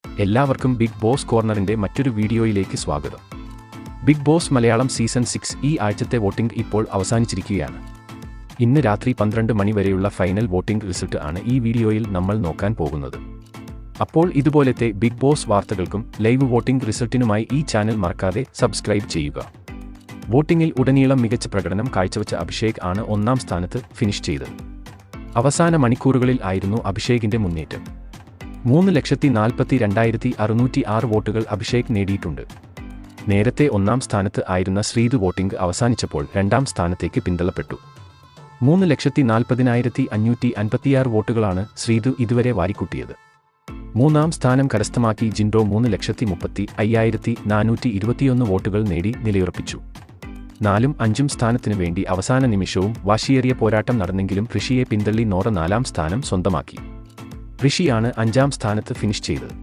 എല്ലാവർക്കും big boss കോർണറിന്റെ മറ്റൊരു വീഡിയോയിലേക്ക് സ്വാഗതം. ബിഗ് ബോസ് മലയാളം സീസൺ 6 ഈ ആഴ്ചത്തെ വോട്ടിംഗ് ഇപ്പോൾ അവസാനിച്ചിരിക്കുകയാണ്. ഇന്ന് രാത്രി 12 മണി വരെയുള്ള ഫൈനൽ വോട്ടിംഗ് റിസൾട്ട് ആണ് ഈ വീഡിയോയിൽ നമ്മൾ നോക്കാൻ പോകുന്നത്. അപ്പോൾ ഇതുപോലത്തെ ബിഗ് ബോസ് വാർത്തകൾക്കും ലൈവ് വോട്ടിംഗ് റിസൾട്ടിനുമായി ഈ ചാനൽ മറക്കാതെ സബ്സ്ക്രൈബ് ചെയ്യുക. വോട്ടിംഗിൽ ഉടനീളം മികച്ച പ്രകടനം കാഴ്ചവെച്ച അഭിഷേക് ആണ് ഒന്നാം സ്ഥാനത്ത് ഫിനിഷ് ചെയ്തത്. അവസാന മണിക്കൂറുകളിൽ ആയിരുന്നു അഭിഷേകിന്റെ മുന്നേറ്റം. 3,42,606 വോട്ടുകൾ അഭിഷേക് നേടിയിട്ടുണ്ട്. നേരത്തെ ഒന്നാം സ്ഥാനത്ത് ആയിരുന്ന ശ്രീതു വോട്ടിംഗ് അവസാനിച്ചപ്പോൾ രണ്ടാം സ്ഥാനത്തേക്ക് പിന്തള്ളപ്പെട്ടു. 3,40,556 വോട്ടുകളാണ് ശ്രീതു ഇതുവരെ വാരിക്കൂട്ടിയത്. മൂന്നാം സ്ഥാനം കരസ്ഥമാക്കി ജിൻഡോ 3,35,421 വോട്ടുകൾ നേടി നിലയുറപ്പിച്ചു. 4ഉം 5ഉം സ്ഥാനത്തിനു വേണ്ടി അവസാന നിമിഷവും വാശിയേറിയ പോരാട്ടം നടന്നെങ്കിലും ഋഷിയെ പിന്തള്ളി നോറ 4ാം സ്ഥാനം സ്വന്തമാക്കി. ഋഷിയാണ് 5ാം സ്ഥാനത്ത് ഫിനിഷ് ചെയ്തത്.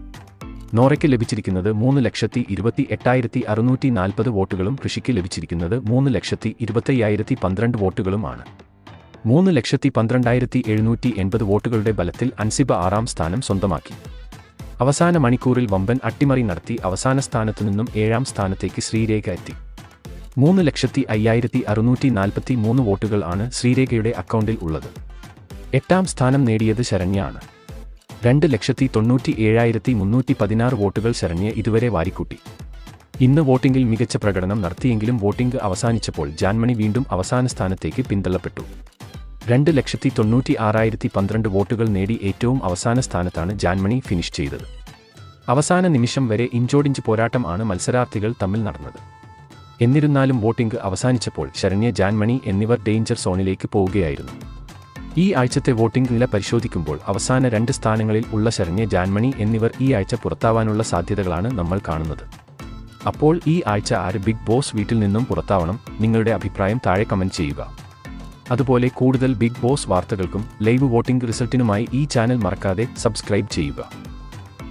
നോറയ്ക്ക് ലഭിച്ചിരിക്കുന്നത് 3,28,640 വോട്ടുകളും ഋഷിക്ക് ലഭിച്ചിരിക്കുന്നത് 3,25,012 വോട്ടുകളുമാണ്. 3,12,780 വോട്ടുകളുടെ ബലത്തിൽ അൻസിബ 6ാം സ്ഥാനം സ്വന്തമാക്കി. അവസാന മണിക്കൂറിൽ വമ്പൻ അട്ടിമറി നടത്തി അവസാന സ്ഥാനത്തുനിന്നും 7ാം സ്ഥാനത്തേക്ക് ശ്രീരേഖ എത്തി. 3,05,643 വോട്ടുകൾ ആണ് ശ്രീരേഖയുടെ അക്കൗണ്ടിൽ ഉള്ളത്. 8ാം സ്ഥാനം നേടിയത് ശരണ്യ ആണ്. 2,97,316 വോട്ടുകൾ ശരണ്യ ഇതുവരെ വാരിക്കൂട്ടി. ഇന്ന് വോട്ടിംഗിൽ മികച്ച പ്രകടനം നടത്തിയെങ്കിലും വോട്ടിംഗ് അവസാനിച്ചപ്പോൾ ജാൻമണി വീണ്ടും അവസാന സ്ഥാനത്തേക്ക് പിന്തള്ളപ്പെട്ടു. 2,96,012 വോട്ടുകൾ നേടി ഏറ്റവും അവസാന സ്ഥാനത്താണ് ജാൻമണി ഫിനിഷ് ചെയ്തത്. അവസാന നിമിഷം വരെ ഇഞ്ചോടിഞ്ച് പോരാട്ടം ആണ് മത്സരാർത്ഥികൾ തമ്മിൽ നടന്നത്. എന്നിരുന്നാലും വോട്ടിംഗ് അവസാനിച്ചപ്പോൾ ശരണ്യ, ജാൻമണി എന്നിവർ ഡേഞ്ചർ സോണിലേക്ക് പോവുകയായിരുന്നു. ഈ ആഴ്ചത്തെ വോട്ടിംഗ് നില പരിശോധിക്കുമ്പോൾ അവസാന 2 സ്ഥാനങ്ങളിൽ ഉള്ള ശരണ്യ, ജാൻമണി എന്നിവർ ഈ ആഴ്ച പുറത്താവാനുള്ള സാധ്യതകളാണ് നമ്മൾ കാണുന്നത്. അപ്പോൾ ഈ ആഴ്ച ആര് ബിഗ് ബോസ് വീട്ടിൽ നിന്നും പുറത്താവണം? നിങ്ങളുടെ അഭിപ്രായം താഴെ കമന്റ് ചെയ്യുക. അതുപോലെ കൂടുതൽ ബിഗ് ബോസ് വാർത്തകൾക്കും ലൈവ് വോട്ടിംഗ് റിസൾട്ടിനുമായി ഈ ചാനൽ മറക്കാതെ സബ്സ്ക്രൈബ് ചെയ്യുക.